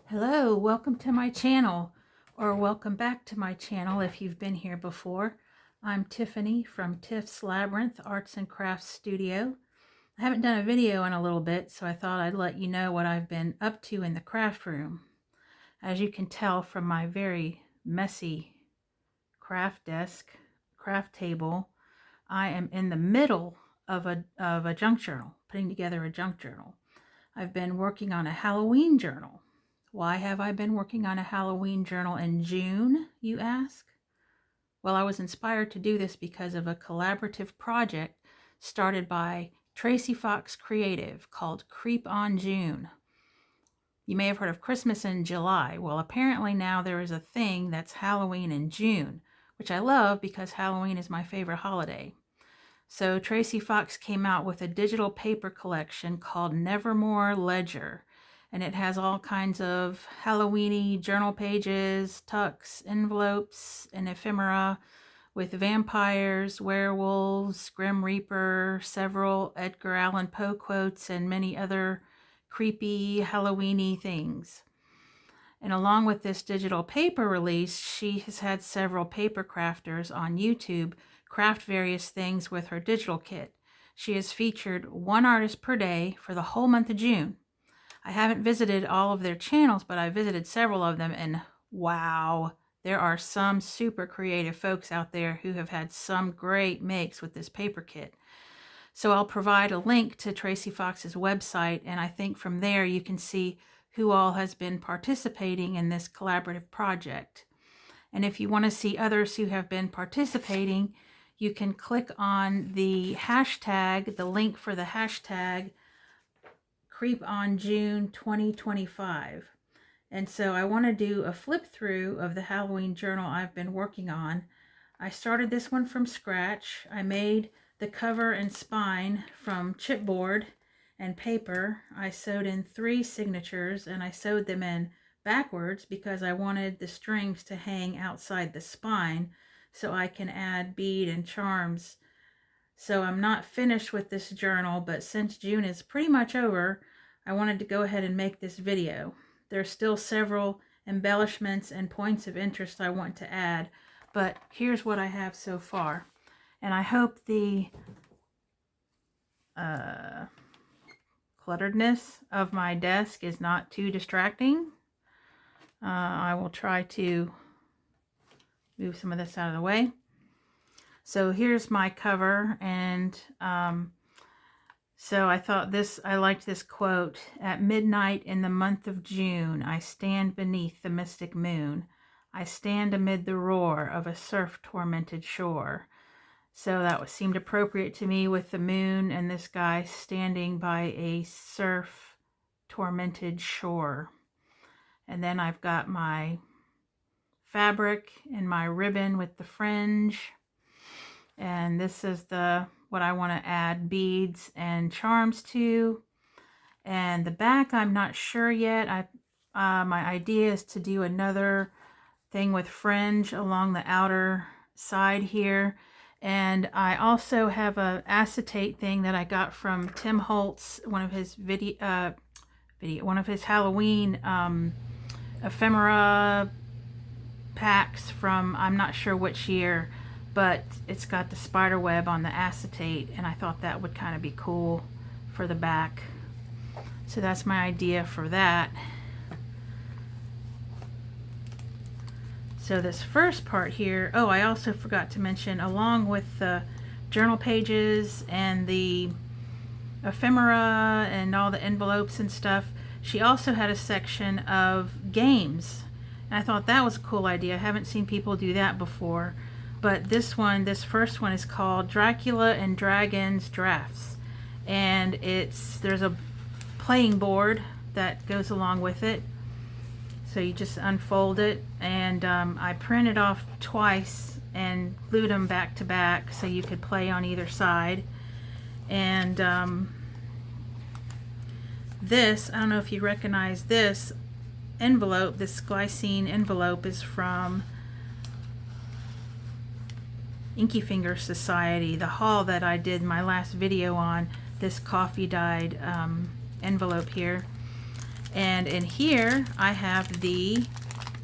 Hello, welcome to my channel, or welcome back to my channel if you've been here before. I'm Tiffany from Tiff's Labyrinth Arts and Crafts Studio. I haven't done a video in a little bit, so I thought I'd let you know what I've been up to in the craft room. As you can tell from my very messy craft desk, craft table, I am in the middle of a junk journal, putting together a junk journal. I've been working on a Halloween journal. Why have I been working on a Halloween journal in June, you ask? Well, I was inspired to do this because of a collaborative project started by Tracy Fox Creative called Creep on June. You may have heard of Christmas in July. Well, apparently now there is a thing that's Halloween in June, which I love because Halloween is my favorite holiday. So Tracy Fox came out with a digital paper collection called Nevermore Ledger. And it has all kinds of Halloween-y journal pages, tucks, envelopes, and ephemera with vampires, werewolves, Grim Reaper, several Edgar Allan Poe quotes, and many other creepy Halloween-y things. And along with this digital paper release, she has had several paper crafters on YouTube craft various things with her digital kit. She has featured one artist per day for the whole month of June. I haven't visited all of their channels, but I visited several of them, and wow, there are some super creative folks out there who have had some great makes with this paper kit. So I'll provide a link to Tracy Fox's website, and I think from there you can see who all has been participating in this collaborative project. And if you want to see others who have been participating, you can click on the hashtag, the link for the hashtag Creep on June 2025. And so I want to do a flip through of the Halloween journal I've been working on. I started this one from scratch. I made the cover and spine from chipboard and paper. I sewed in 3 signatures, and I sewed them in backwards because I wanted the strings to hang outside the spine so I can add bead and charms. So I'm not finished with this journal, but since June is pretty much over, I wanted to go ahead and make this video. There's still several embellishments and points of interest I want to add, but here's what I have so far. And I hope the clutteredness of my desk is not too distracting. I will try to move some of this out of the way. So here's my cover, and so I liked this quote. At midnight in the month of June, I stand beneath the mystic moon. I stand amid the roar of a surf-tormented shore. So that seemed appropriate to me with the moon and this guy standing by a surf-tormented shore. And then I've got my fabric and my ribbon with the fringe. And this is what I want to add beads and charms to. And the back, I'm not sure yet. My idea is to do another thing with fringe along the outer side here. And I also have a acetate thing that I got from Tim Holtz, one of his Halloween ephemera packs from, I'm not sure which year, but it's got the spider web on the acetate, and I thought that would kind of be cool for the back. So that's my idea for that. So this first part here, oh, I also forgot to mention, along with the journal pages and the ephemera and all the envelopes and stuff, she also had a section of games. And I thought that was a cool idea. I haven't seen people do that before. But this first one is called Dracula and Dragons Drafts. And there's a playing board that goes along with it. So you just unfold it, and I printed off twice and glued them back to back so you could play on either side. And this, I don't know if you recognize this envelope, this glycine envelope is from Inky Finger Society, the haul that I did my last video on, this coffee dyed envelope here. And in here I have the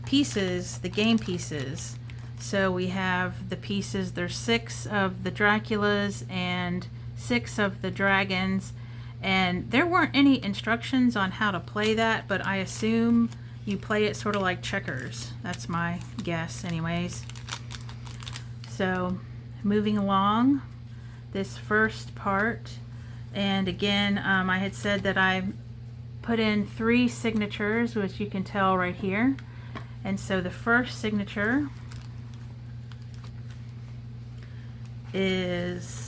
pieces, the game pieces. So we have the pieces, there's 6 of the Draculas and 6 of the dragons, and there weren't any instructions on how to play that, but I assume you play it sort of like checkers. That's my guess anyways. So moving along this first part, and again I had said that I put in 3 signatures, which you can tell right here. And so the first signature is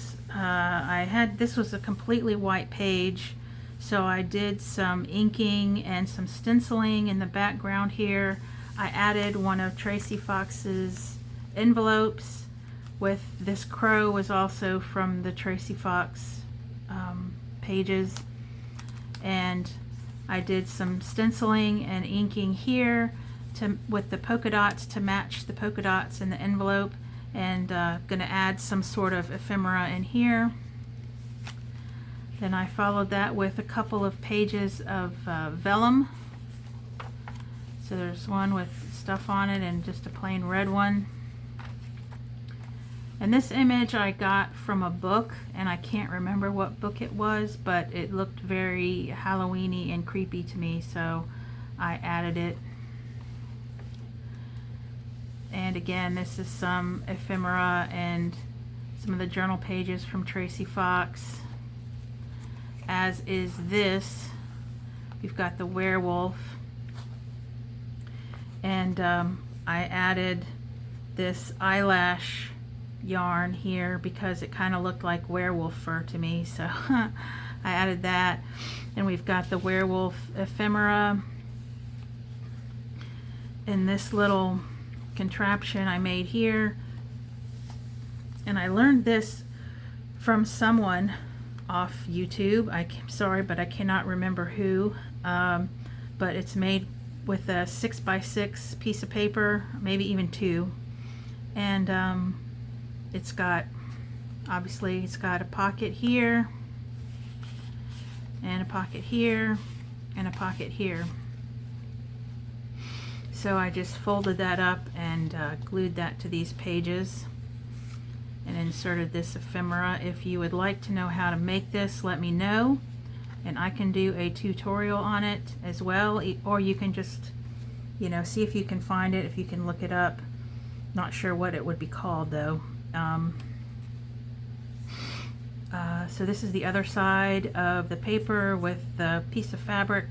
this was a completely white page, so I did some inking and some stenciling in the background here. I added one of Tracy Fox's envelopes with this crow, was also from the Tracy Fox pages, and I did some stenciling and inking here with the polka dots to match the polka dots in the envelope, and gonna add some sort of ephemera in here. Then I followed that with a couple of pages of vellum. So there's one with stuff on it and just a plain red one. And this image I got from a book, and I can't remember what book it was, but it looked very Halloween-y and creepy to me, so I added it. And again, this is some ephemera and some of the journal pages from Tracy Fox, as is this. We've got the werewolf, and I added this eyelash yarn here because it kind of looked like werewolf fur to me, so I added that. And we've got the werewolf ephemera in this little contraption I made here, and I learned this from someone off YouTube. I'm sorry, but I cannot remember who, but it's made with a 6x6 piece of paper, maybe even 2, and it's got, obviously it's got a pocket here and a pocket here and a pocket here. So I just folded that up and glued that to these pages and inserted this ephemera. If you would like to know how to make this, let me know, and I can do a tutorial on it as well, or you can just, you know, see if you can find it, if you can look it up. Not sure what it would be called though. So this is the other side of the paper with the piece of fabric,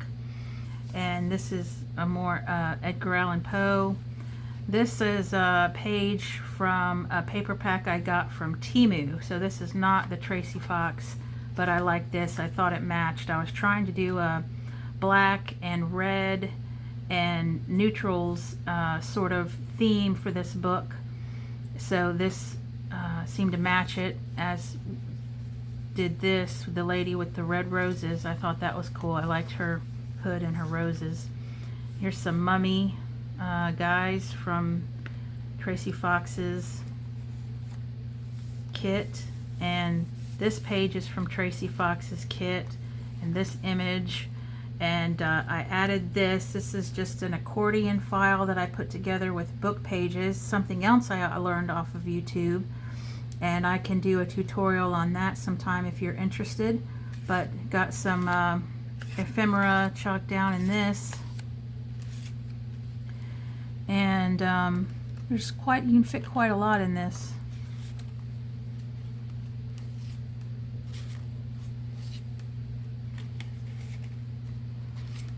and this is a more Edgar Allan Poe. This is a page from a paper pack I got from Temu, so this is not the Tracy Fox, but I like this. I thought it matched. I was trying to do a black and red and neutrals sort of theme for this book, so this seemed to match it, as did this, the lady with the red roses. I thought that was cool. I liked her hood and her roses. Here's some mummy guys from Tracy Fox's kit, and this page is from Tracy Fox's kit, and this image, and I added this. This is just an accordion file that I put together with book pages, something else I learned off of YouTube, and I can do a tutorial on that sometime if you're interested. But got some ephemera chalked down in this, and there's quite, you can fit quite a lot in this.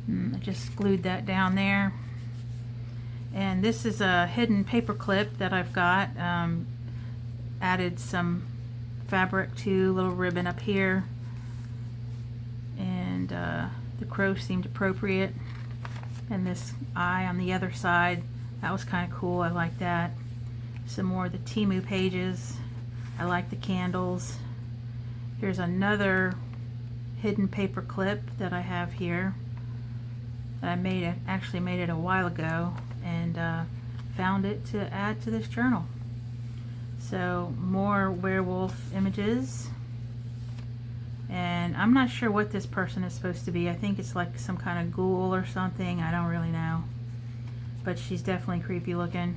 I just glued that down there. And this is a hidden paper clip that I've got. Added some fabric to, little ribbon up here, and the crow seemed appropriate, and this eye on the other side, that was kind of cool. I like that. Some more of the Temu pages. I like the candles. Here's another hidden paper clip that I have here. I actually made it a while ago, and found it to add to this journal. So more werewolf images. And I'm not sure what this person is supposed to be. I think it's like some kind of ghoul or something. I don't really know. But she's definitely creepy looking.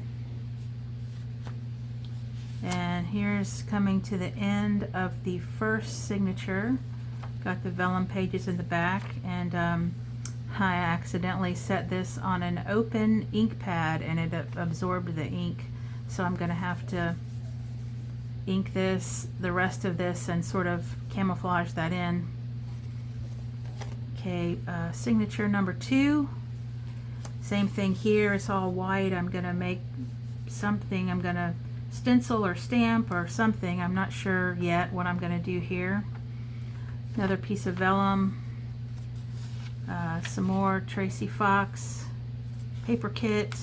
And here's coming to the end of the first signature. Got the vellum pages in the back, and I accidentally set this on an open ink pad and it absorbed the ink. So I'm going to have to ink the rest of this and sort of camouflage that in. Okay, signature number 2. Same thing here, it's all white. I'm going to make something, I'm going to stencil or stamp or something. I'm not sure yet what I'm going to do here. Another piece of vellum, some more Tracy Fox paper kit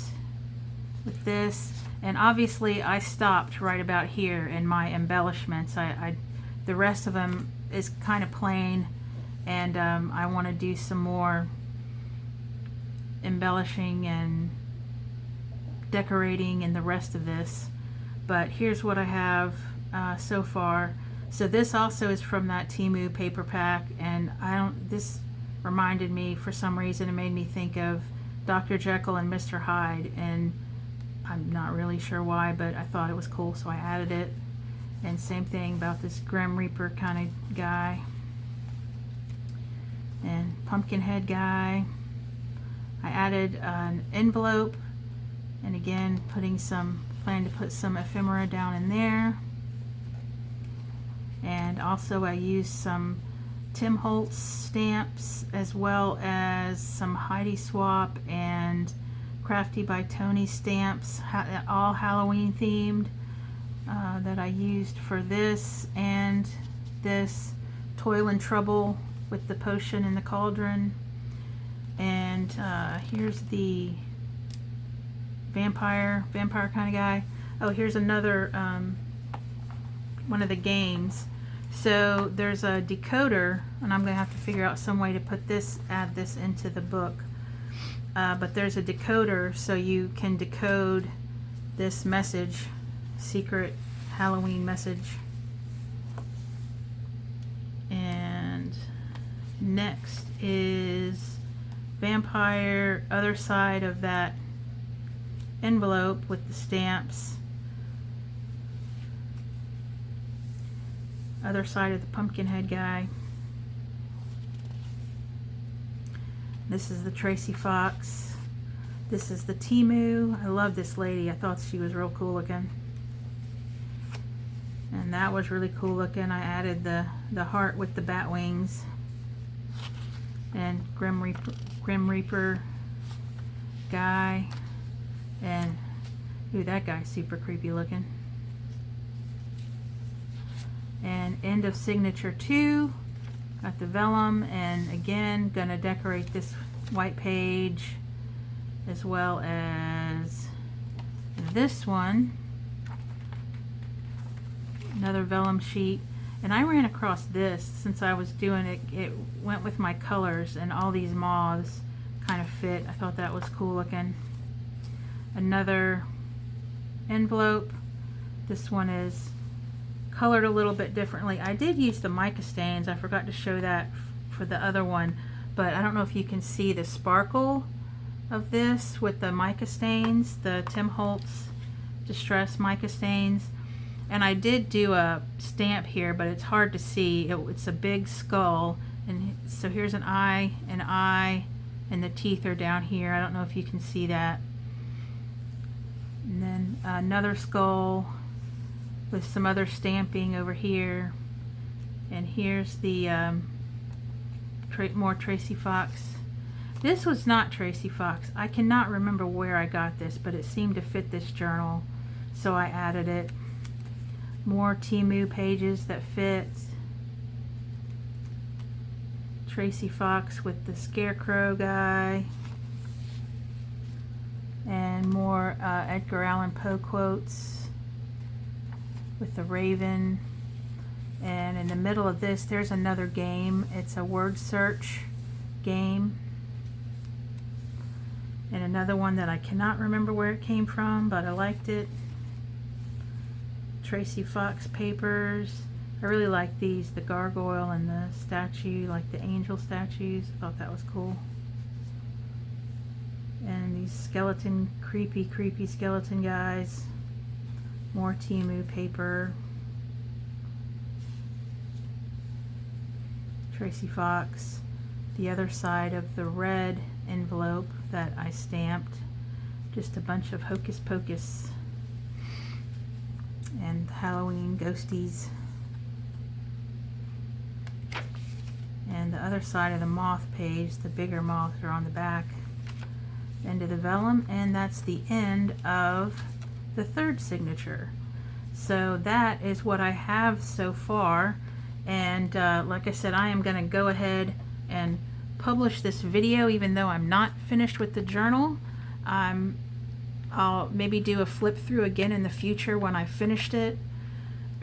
with this. And obviously I stopped right about here in my embellishments. The rest of them is kind of plain, and I want to do some more embellishing and decorating in the rest of this. But here's what I have so far. So this also is from that Temu paper pack, and this reminded me, for some reason it made me think of Dr. Jekyll and Mr. Hyde, and I'm not really sure why, but I thought it was cool, so I added it. And same thing about this Grim Reaper kind of guy and Pumpkinhead guy. I added an envelope, and again plan to put some ephemera down in there. And also I used some Tim Holtz stamps, as well as some Heidi Swap and Crafty by Tony stamps, all Halloween themed, that I used for this and this Toil and Trouble with the potion in the cauldron. And here's the vampire kind of guy. Oh, here's another one of the games. So there's a decoder, and I'm gonna have to figure out some way to add this into the book. But there's a decoder, so you can decode this message, secret Halloween message. And next is vampire, other side of that envelope with the stamps, other side of the Pumpkinhead guy. This is the Tracy Fox. This is the Temu. I love this lady. I thought she was real cool looking. And that was really cool looking. I added the heart with the bat wings. And Grim Reaper guy. And ooh, that guy's super creepy looking. And end of signature 2. Got the vellum, and again gonna decorate this white page as well as this one. Another vellum sheet. And I ran across this since I was doing it. It went with my colors, and all these moths kind of fit. I thought that was cool looking. Another envelope. This one is colored a little bit differently. I did use the mica stains. I forgot to show that for the other one, but I don't know if you can see the sparkle of this with the mica stains, the Tim Holtz Distress mica stains. And I did do a stamp here, but it's hard to see. It's a big skull, and so here's an eye, and the teeth are down here. I don't know if you can see that. And then another skull with some other stamping over here. And here's the more Tracy Fox. This was not Tracy Fox. I cannot remember where I got this, but it seemed to fit this journal, so I added it. More Temu pages that fit. Tracy Fox with the Scarecrow guy. And more Edgar Allan Poe quotes with the Raven. And in the middle of this, there's another game. It's a word search game. And another one that I cannot remember where it came from, but I liked it. Tracy Fox papers. I really like these, the gargoyle and the statue, like the angel statues. I thought that was cool. And these skeleton, creepy skeleton guys. More Timu paper. Tracy Fox. The other side of the red envelope that I stamped. Just a bunch of hocus pocus and Halloween ghosties. And the other side of the moth page, the bigger moths are on the back end of the vellum, and that's the end of the third signature. So that is what I have so far, and like I said, I am going to go ahead and publish this video even though I'm not finished with the journal. I'll maybe do a flip through again in the future when I finished it,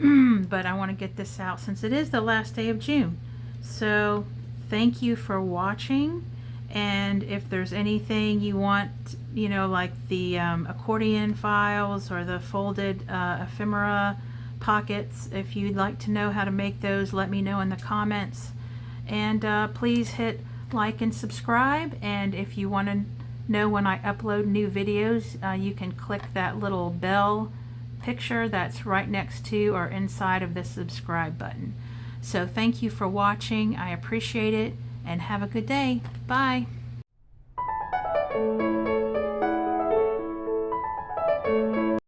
but I want to get this out since it is the last day of June. So thank you for watching, and if there's anything you want, you know, like the accordion files or the folded ephemera pockets, if you'd like to know how to make those, let me know in the comments. And please hit like and subscribe, and if you want to know when I upload new videos, you can click that little bell picture that's right next to or inside of the subscribe button. So thank you for watching. I appreciate it, and have a good day. Bye.